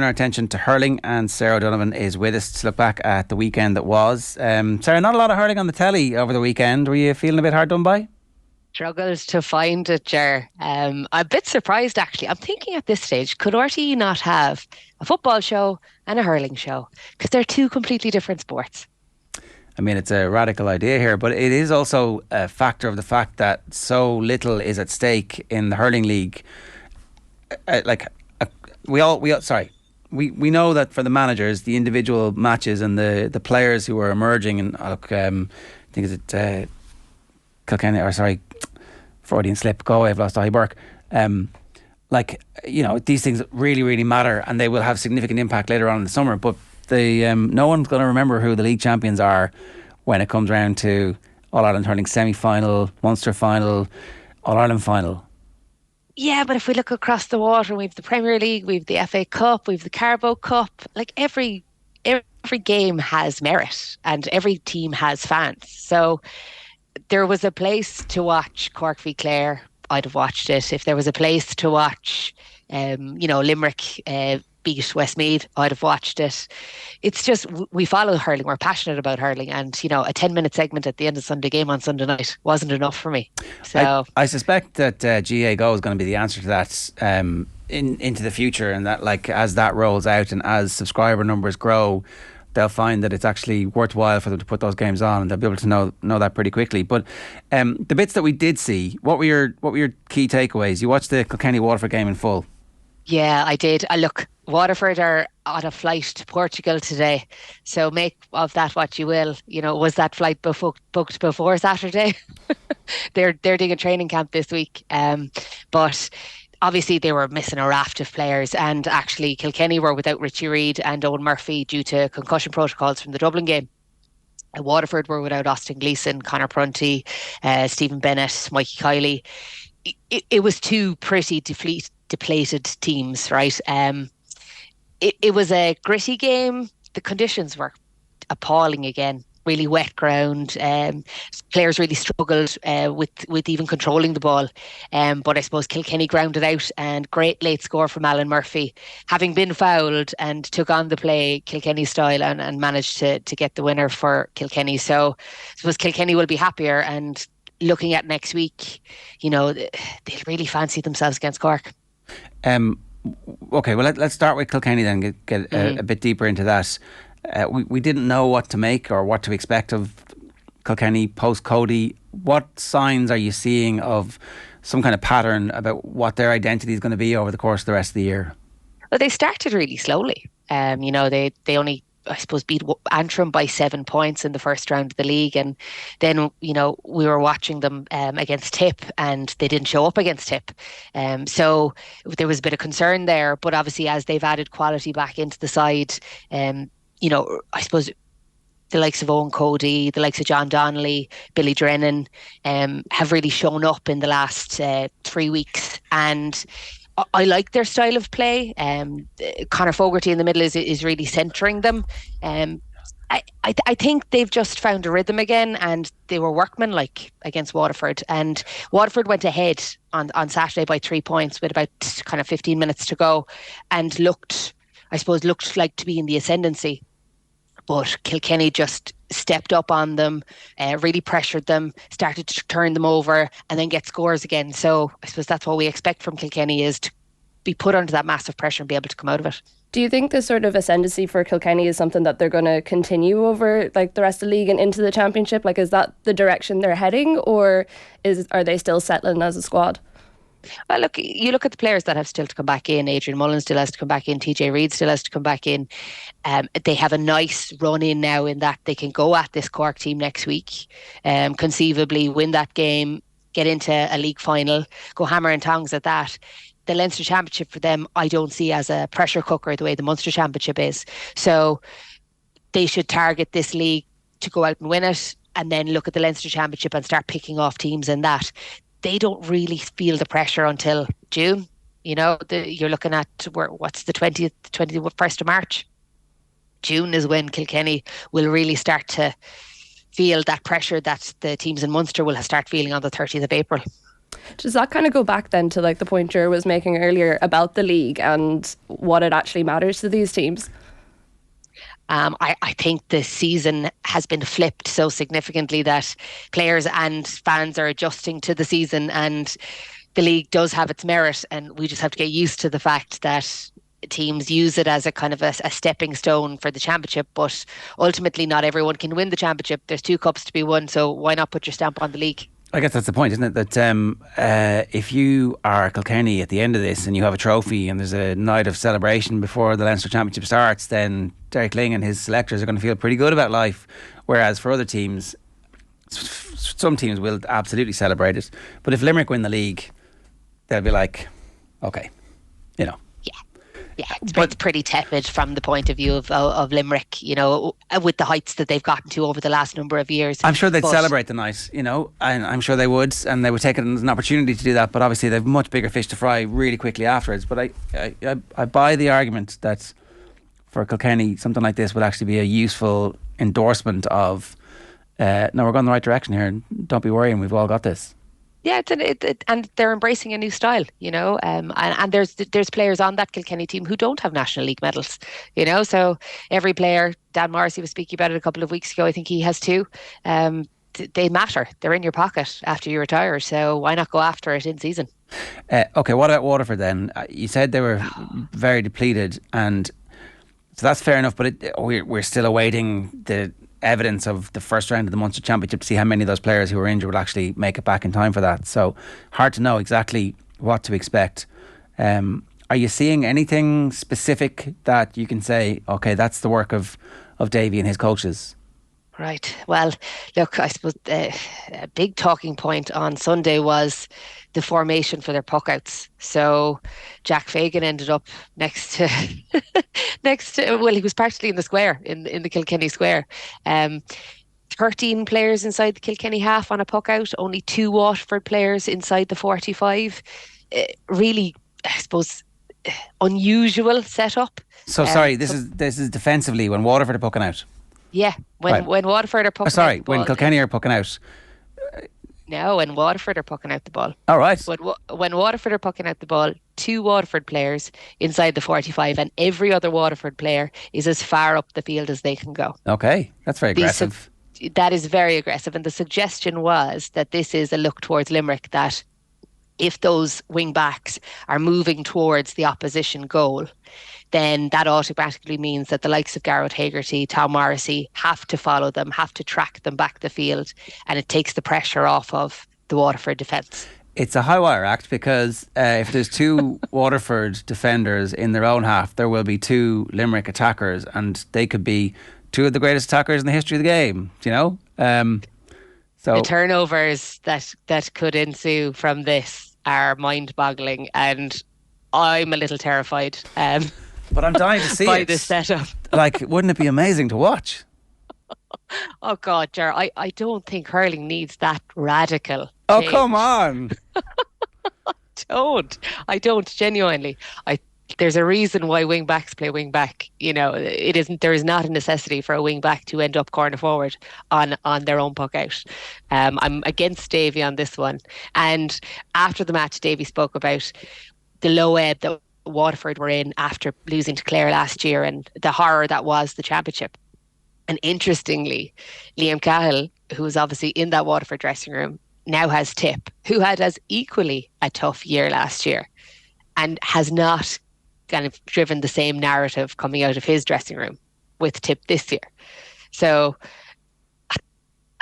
our attention to hurling, and Sarah O'Donovan is with us to look back at the weekend that was. Sarah, not a lot of hurling on the telly over the weekend. Were you feeling a bit hard done by? Struggled to find it, Ger. I'm a bit surprised, actually. I'm thinking at this stage, could RTE not have a football show and a hurling show? Because they're two completely different sports. I mean, it's a radical idea here, but it is also a factor of the fact that so little is at stake in the hurling league. We we know that for the managers, the individual matches and the players who are emerging, and I think is it Kilkenny, or sorry, Freudian slip, go away, I've lost Ahi Burke. These things really, really matter, and they will have significant impact later on in the summer. But no one's going to remember who the league champions are when it comes around to All Ireland Hurling semi-final, Munster final, All Ireland final. Yeah, but if we look across the water, we've the Premier League, we've the FA Cup, we've the Carbo Cup. Like every game has merit, and every team has fans. So there was a place to watch Cork v Clare, I'd have watched it. If there was a place to watch, Limerick beat Westmeath, I'd have watched it. It's just, we follow hurling, we're passionate about hurling, and a 10-minute segment at the end of Sunday game on Sunday night wasn't enough for me. So I suspect that GA Go is going to be the answer to that into the future, and that as that rolls out and as subscriber numbers grow, they'll find that it's actually worthwhile for them to put those games on, and they'll be able to know that pretty quickly. But the bits that we did see, what were your key takeaways? You watched the Kilkenny Waterford game in full. Yeah, I did. Look, Waterford are on a flight to Portugal today, so make of that what you will. Was that flight booked before Saturday? They're doing a training camp this week, but obviously they were missing a raft of players, and actually Kilkenny were without Richie Reid and Owen Murphy due to concussion protocols from the Dublin game. Waterford were without Austin Gleeson, Conor Prunty, Stephen Bennett, Mikey Kiley. It was two pretty depleted teams, right? It was a gritty game. The conditions were appalling again. Really wet ground. Players really struggled with even controlling the ball. But I suppose Kilkenny grounded out, and great late score from Alan Murphy, having been fouled, and took on the play Kilkenny style and managed to get the winner for Kilkenny. So I suppose Kilkenny will be happier, and looking at next week, they'll really fancy themselves against Cork. Okay, well let's start with Kilkenny then, get a bit deeper into that. We didn't know what to make or what to expect of Kilkenny post Cody. What signs are you seeing of some kind of pattern about what their identity is going to be over the course of the rest of the year? Well, they started really slowly. They only, I suppose, beat Antrim by 7 points in the first round of the league, and then we were watching them against Tip, and they didn't show up against Tip. So there was a bit of concern there, but obviously as they've added quality back into the side, I suppose the likes of Owen Cody, the likes of John Donnelly, Billy Drennan have really shown up in the last 3 weeks, and I like their style of play. Conor Fogarty in the middle is really centering them. I think they've just found a rhythm again, and they were workmanlike against Waterford. And Waterford went ahead on Saturday by 3 points with about kind of 15 minutes to go, and looked like to be in the ascendancy. But Kilkenny just stepped up on them, really pressured them, started to turn them over, and then get scores again. So I suppose that's what we expect from Kilkenny, is to be put under that massive pressure and be able to come out of it. Do you think this sort of ascendancy for Kilkenny is something that they're going to continue over the rest of the league and into the championship? Is that the direction they're heading, or are they still settling as a squad? Well, look, you look at the players that have still to come back in. Adrian Mullen still has to come back in. TJ Reid still has to come back in. They have a nice run in now, in that they can go at this Cork team next week, conceivably win that game, get into a league final, go hammer and tongs at that. The Leinster Championship for them, I don't see as a pressure cooker the way the Munster Championship is. So they should target this league to go out and win it, and then look at the Leinster Championship and start picking off teams in that. They don't really feel the pressure until June. You're looking at what's the 20th, 21st of March. June is when Kilkenny will really start to feel that pressure that the teams in Munster will start feeling on the 30th of April. Does that kind of go back then to like the point Ger was making earlier about the league and what it actually matters to these teams? I think the season has been flipped so significantly that players and fans are adjusting to the season, and the league does have its merit, and we just have to get used to the fact that teams use it as a kind of a stepping stone for the championship, but ultimately not everyone can win the championship. There's 2 cups to be won, so why not put your stamp on the league? I guess that's the point, isn't it? That if you are Kilkenny at the end of this and you have a trophy and there's a night of celebration before the Leinster Championship starts, then Derek Ling and his selectors are going to feel pretty good about life. Whereas for other teams, some teams will absolutely celebrate it. But if Limerick win the league, they'll be like, okay, you know. Yeah, it's pretty tepid from the point of view of Limerick, you know, with the heights that they've gotten to over the last number of years. I'm sure they'd celebrate the night, you know, and I'm sure they would, and they would take it as an opportunity to do that, but obviously they've much bigger fish to fry really quickly afterwards. But I buy the argument that for Kilkenny, something like this would actually be a useful endorsement of, no, we're going the right direction here, don't be worrying, we've all got this. Yeah, and they're embracing a new style, you know, and there's players on that Kilkenny team who don't have National League medals, you know, so every player, Dan Morrissey was speaking about it a couple of weeks ago, I think he has 2, they matter, they're in your pocket after you retire, so why not go after it in season? Okay, what about Waterford then? You said they were very depleted, and so that's fair enough, but we're still awaiting the evidence of the first round of the Munster Championship to see how many of those players who were injured would actually make it back in time for that. So hard to know exactly what to expect. Are you seeing anything specific that you can say, okay, that's the work of Davy and his coaches? Right. Well, look, I suppose a big talking point on Sunday was the formation for their puckouts. So Jack Fagan ended up next to well, he was partially in the square, in the Kilkenny square. 13 players inside the Kilkenny half on a puckout, only 2 Waterford players inside the 45. Really, I suppose, unusual setup. So sorry, this is defensively when Waterford are pucking out. Yeah, when Waterford are pucking out the ball. When Kilkenny are pucking out. No, when Waterford are pucking out the ball. All right. When Waterford are pucking out the ball, 2 Waterford players inside the 45, and every other Waterford player is as far up the field as they can go. Okay, that's very aggressive. That is very aggressive, and the suggestion was that this is a look towards Limerick, that if those wing backs are moving towards the opposition goal, then that automatically means that the likes of Garrett Hagerty, Tom Morrissey have to follow them, have to track them back the field, and it takes the pressure off of the Waterford defence. It's a high wire act because if there's 2 Waterford defenders in their own half, there will be 2 Limerick attackers, and they could be 2 of the greatest attackers in the history of the game, you know? So the turnovers that could ensue from this are mind-boggling, and I'm a little terrified. But I'm dying to see by this setup. Like, wouldn't it be amazing to watch? Oh God, Ger, I don't think hurling needs that radical. Oh, change. come on. I don't genuinely. There's a reason why wing backs play wing back. You know, there is not a necessity for a wing back to end up corner forward on their own puck out. I'm against Davy on this one. And after the match, Davy spoke about the low ebb that Waterford were in after losing to Clare last year and the horror that was the championship. And interestingly, Liam Cahill, who was obviously in that Waterford dressing room, now has Tip, who had as equally a tough year last year and has not kind of driven the same narrative coming out of his dressing room with Tip this year. So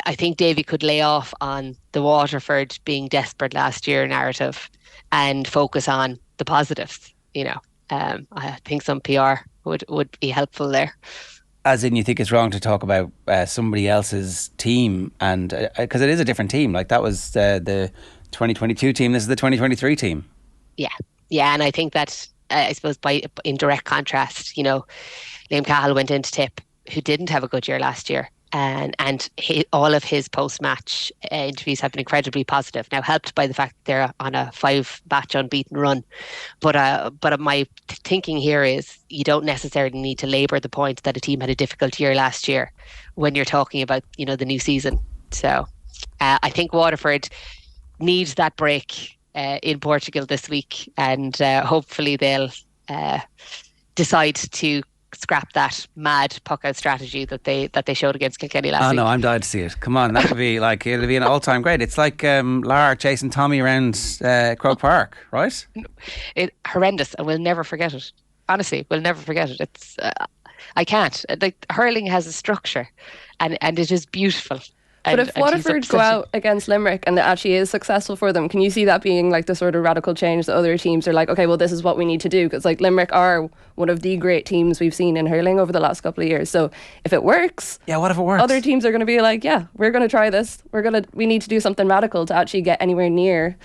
I think Davy could lay off on the Waterford being desperate last year narrative and focus on the positives, you know. I think some PR would be helpful there. As in, you think it's wrong to talk about somebody else's team, and because it is a different team. Like, that was the 2022 team. This is the 2023 team. Yeah, and I think that I suppose in direct contrast, you know, Liam Cahill went into Tip, who didn't have a good year last year, and all of his post-match interviews have been incredibly positive. Now, helped by the fact that they're on a 5-match unbeaten run, but my thinking here is you don't necessarily need to labour the point that a team had a difficult year last year when you're talking about, you know, the new season. So I think Waterford need that break in Portugal this week, and hopefully they'll decide to scrap that mad puck-out strategy that they showed against Kilkenny last week. Oh no, I'm dying to see it. Come on, that would be like, it'll be an all-time great. It's like Lara chasing Tommy around Croke Park, right? It's horrendous, and we'll never forget it. Honestly, we'll never forget it. It's I can't. Like, hurling has a structure, and it is beautiful. But if Waterford go out against Limerick and it actually is successful for them, can you see that being like the sort of radical change that other teams are like, okay, well, this is what we need to do? Because like Limerick are one of the great teams we've seen in hurling over the last couple of years. So if it works, yeah, what if it works? Other teams are going to be like, yeah, we're going to try this. We need to do something radical to actually get anywhere near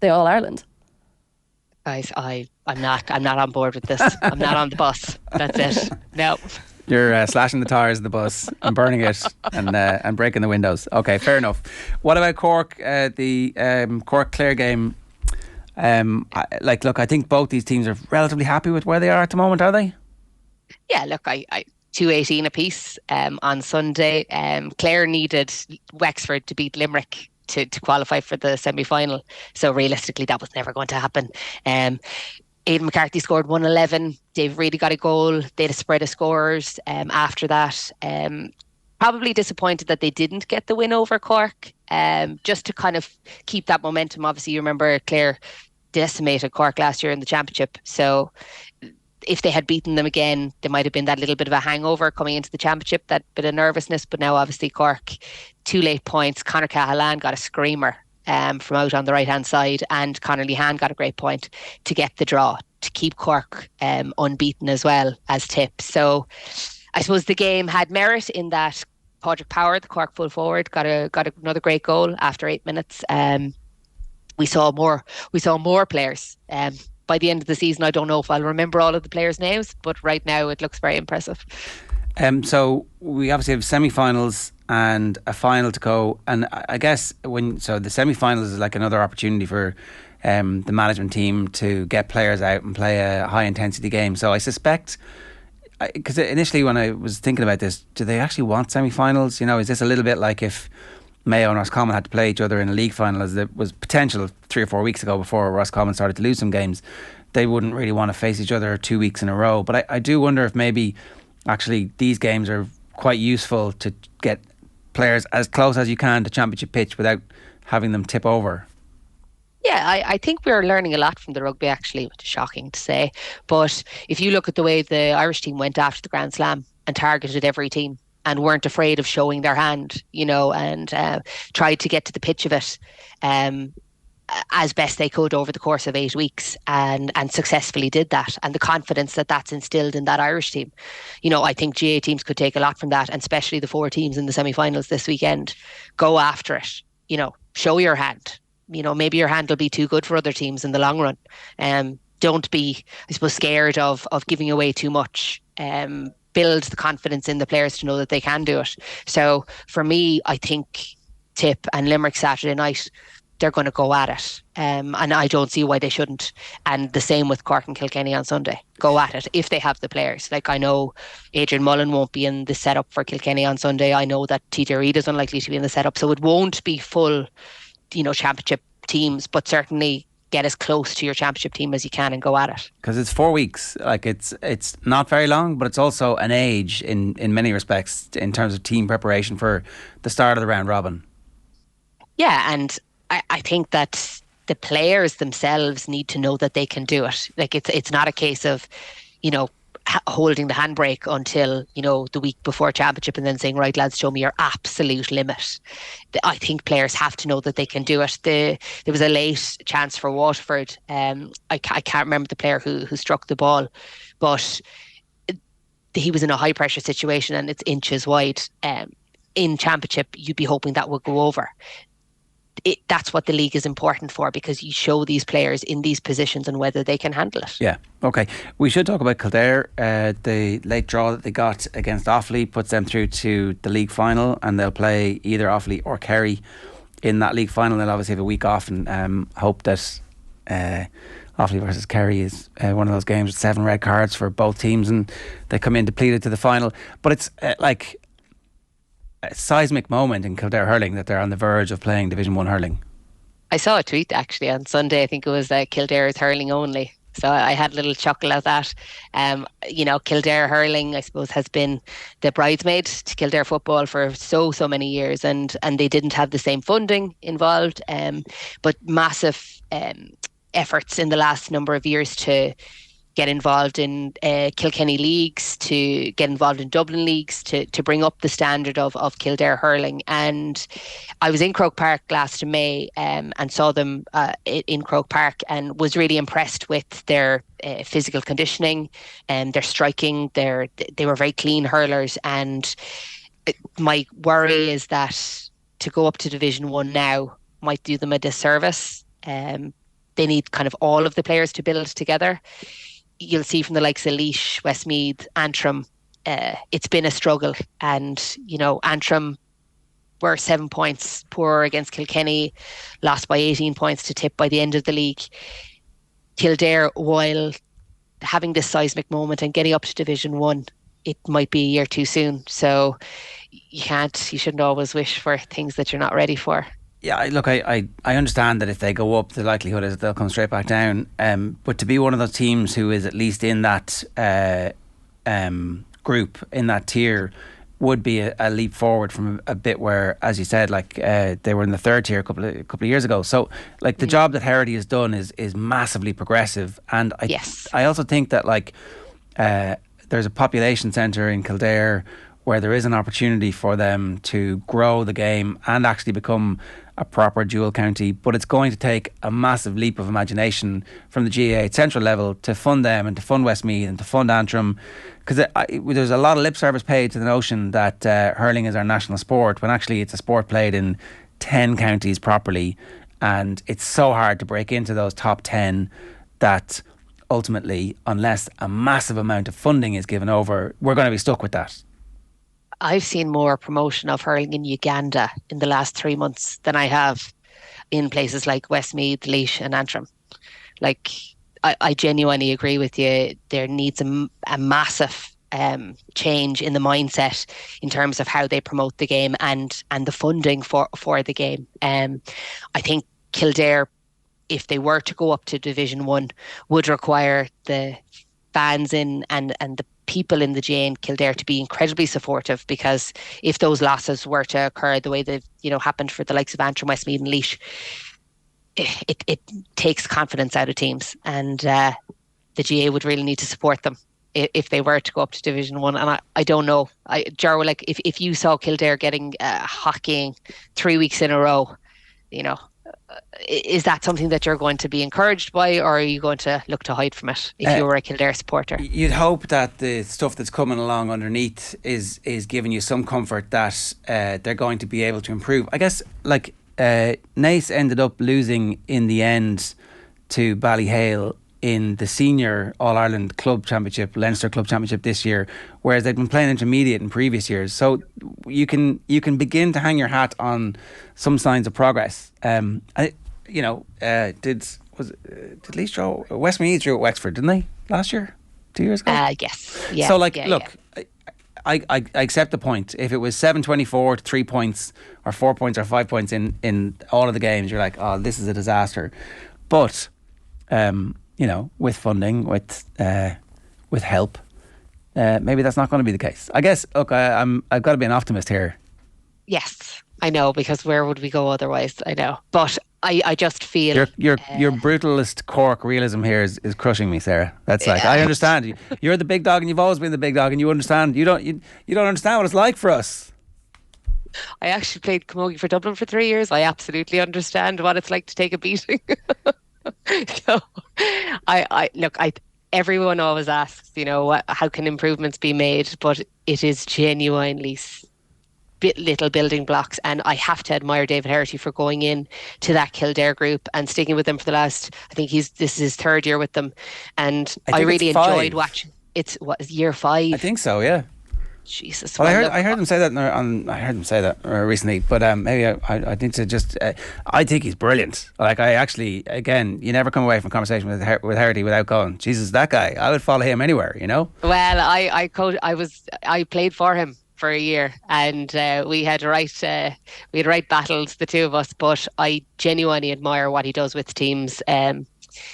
the All Ireland. Guys, I'm not on board with this. I'm not on the bus. That's it. No. You're slashing the tyres of the bus and burning it and breaking the windows. Okay, fair enough. What about Cork? The Cork-Clare game. Look, I think both these teams are relatively happy with where they are at the moment, are they? Yeah, look, I 2-18 apiece on Sunday. Clare needed Wexford to beat Limerick to qualify for the semi-final. So realistically, that was never going to happen. Aidan McCarthy scored 111. Dave Reedy got a goal. They had a spread of scorers after that. Probably disappointed that they didn't get the win over Cork, just to kind of keep that momentum. Obviously, you remember Clare decimated Cork last year in the championship. So if they had beaten them again, there might have been that little bit of a hangover coming into the championship, that bit of nervousness. But now, obviously, Cork, 2 late points. Conor Cahalane got a screamer from out on the right-hand side, and Conor Lehan got a great point to get the draw, to keep Cork unbeaten as well as Tip. So I suppose the game had merit in that Padraig Power, the Cork full forward, got another great goal after 8 minutes. We saw more players. By the end of the season, I don't know if I'll remember all of the players' names, but right now it looks very impressive. So we obviously have semi-finals and a final to go, and I guess the semi-finals is like another opportunity for the management team to get players out and play a high intensity game. So I suspect, because initially when I was thinking about this, do they actually want semi-finals? Is this a little bit like if Mayo and Roscommon had to play each other in a league final, as there was potential 3 or 4 weeks ago before Roscommon started to lose some games? They wouldn't really want to face each other 2 weeks in a row. But I do wonder if maybe actually these games are quite useful to get players as close as you can to championship pitch without having them tip over. Yeah, I think we're learning a lot from the rugby, actually, which is shocking to say. But if you look at the way the Irish team went after the Grand Slam and targeted every team and weren't afraid of showing their hand, and tried to get to the pitch of it as best they could over the course of 8 weeks, and successfully did that. And the confidence that's instilled in that Irish team, I think GA teams could take a lot from that, and especially the 4 teams in the semi-finals this weekend. Go after it, show your hand. Maybe your hand will be too good for other teams in the long run. Don't be, I suppose, scared of giving away too much. Build the confidence in the players to know that they can do it. So for me, I think Tip and Limerick Saturday night, they're going to go at it. And I don't see why they shouldn't. And the same with Cork and Kilkenny on Sunday. Go at it if they have the players. Like, I know Adrian Mullen won't be in the setup for Kilkenny on Sunday. I know that TJ Reid is unlikely to be in the setup. So it won't be full, championship teams, but certainly get as close to your championship team as you can and go at it. Because it's 4 weeks. Like, it's not very long, but it's also an age in many respects in terms of team preparation for the start of the round robin. Yeah, and I think that the players themselves need to know that they can do it. Like, it's not a case of, holding the handbrake until, the week before championship and then saying, right, lads, show me your absolute limit. I think players have to know that they can do it. There was a late chance for Waterford. I can't remember the player who struck the ball, but he was in a high pressure situation and it's inches wide. In championship, you'd be hoping that would go over. That's what the league is important for, because you show these players in these positions and whether they can handle it. Yeah, okay. We should talk about Kildare. The late draw that they got against Offaly puts them through to the league final, and they'll play either Offaly or Kerry in that league final. They'll obviously have a week off and hope that Offaly versus Kerry is one of those games with 7 red cards for both teams and they come in depleted to the final. But it's like a seismic moment in Kildare hurling that they're on the verge of playing Division 1 hurling. I saw a tweet actually on Sunday. I think it was Kildare is hurling only. So I had a little chuckle at that. Kildare hurling, I suppose, has been the bridesmaid to Kildare football for so many years, and they didn't have the same funding involved, but massive efforts in the last number of years to get involved in Kilkenny leagues, to get involved in Dublin leagues, to bring up the standard of Kildare hurling. And I was in Croke Park last May and saw them in Croke Park, and was really impressed with their physical conditioning and their striking. They were very clean hurlers, and my worry is that to go up to Division 1 now might do them a disservice. They need kind of all of the players to build together. You'll see from the likes of Laois, Westmeath, Antrim, it's been a struggle. And, Antrim were 7 points poor against Kilkenny, lost by 18 points to Tip by the end of the league. Kildare, while having this seismic moment and getting up to Division 1, it might be a year too soon. So you shouldn't always wish for things that you're not ready for. Yeah, look, I understand that if they go up, the likelihood is that they'll come straight back down. But to be one of those teams who is at least in that group, in that tier, would be a leap forward from a bit where, as you said, they were in the third tier a couple of years ago. So, the job that Herity has done is massively progressive. And I also think that there's a population centre in Kildare where there is an opportunity for them to grow the game and actually become a proper dual county, but it's going to take a massive leap of imagination from the GAA at central level to fund them and to fund Westmeath and to fund Antrim, because there's a lot of lip service paid to the notion that hurling is our national sport, when actually it's a sport played in 10 counties properly, and it's so hard to break into those top 10 that ultimately, unless a massive amount of funding is given over, we're going to be stuck with that. I've seen more promotion of hurling in Uganda in the last 3 months than I have in places like Westmeath, Laois and Antrim. I genuinely agree with you. There needs a massive change in the mindset in terms of how they promote the game and the funding for the game. I think Kildare, if they were to go up to Division 1, would require the fans in and the people in the GAA in Kildare to be incredibly supportive, because if those losses were to occur the way they've happened for the likes of Antrim, Westmeath and Laois, it takes confidence out of teams, and the GAA would really need to support them if they were to go up to Division 1. And I don't know, Jarrah, if you saw Kildare getting hockeying 3 weeks in a row, is that something that you're going to be encouraged by, or are you going to look to hide from it if you were a Kildare supporter? You'd hope that the stuff that's coming along underneath is giving you some comfort that they're going to be able to improve. I guess Naas ended up losing in the end to Ballyhale in the senior All-Ireland Club Championship, Leinster Club Championship this year, whereas they'd been playing intermediate in previous years. So you can begin to hang your hat on some signs of progress. Did Laois draw? Westmeath drew at Wexford, didn't they, last year? 2 years ago? Yes. Yeah. So I accept the point. If it was 7-24 to 3 points or 4 points or 5 points in all of the games, you're like, oh, this is a disaster. But with funding, with help, maybe that's not going to be the case. I guess. Look, I've got to be an optimist here. Yes, I know, because where would we go otherwise? I know, but I just feel your brutalist Cork realism here is crushing me, Sarah. That's I understand. You're the big dog, and you've always been the big dog, and you understand. You don't understand what it's like for us. I actually played camogie for Dublin for 3 years. I absolutely understand what it's like to take a beating. So, everyone always asks, how can improvements be made? But it is genuinely little building blocks, and I have to admire David Herity for going in to that Kildare group and sticking with them for the last, I think this is his third year with them, and I really enjoyed watching. It's year 5? I think so, yeah. Jesus. Well, I heard him say that. I heard him say that recently, but maybe I need to just. I think he's brilliant. I actually, again, you never come away from a conversation with Herity without going, Jesus, that guy. I would follow him anywhere. Well, I played for him for a year, and we had right battles, the two of us. But I genuinely admire what he does with teams.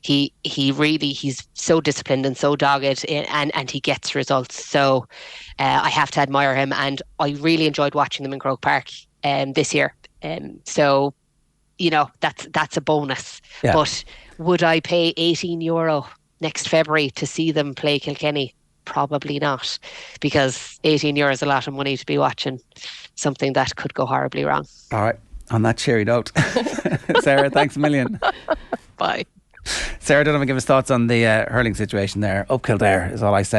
He's so disciplined and so dogged, and he gets results. So I have to admire him, and I really enjoyed watching them in Croke Park this year. So that's a bonus. Yeah. But would I pay €18 next February to see them play Kilkenny? Probably not, because €18 is a lot of money to be watching something that could go horribly wrong. All right, on that cheery note, Sarah, thanks a million. Bye. Sarah Donovan, give us thoughts on the hurling situation there. Up Kildare is all I say.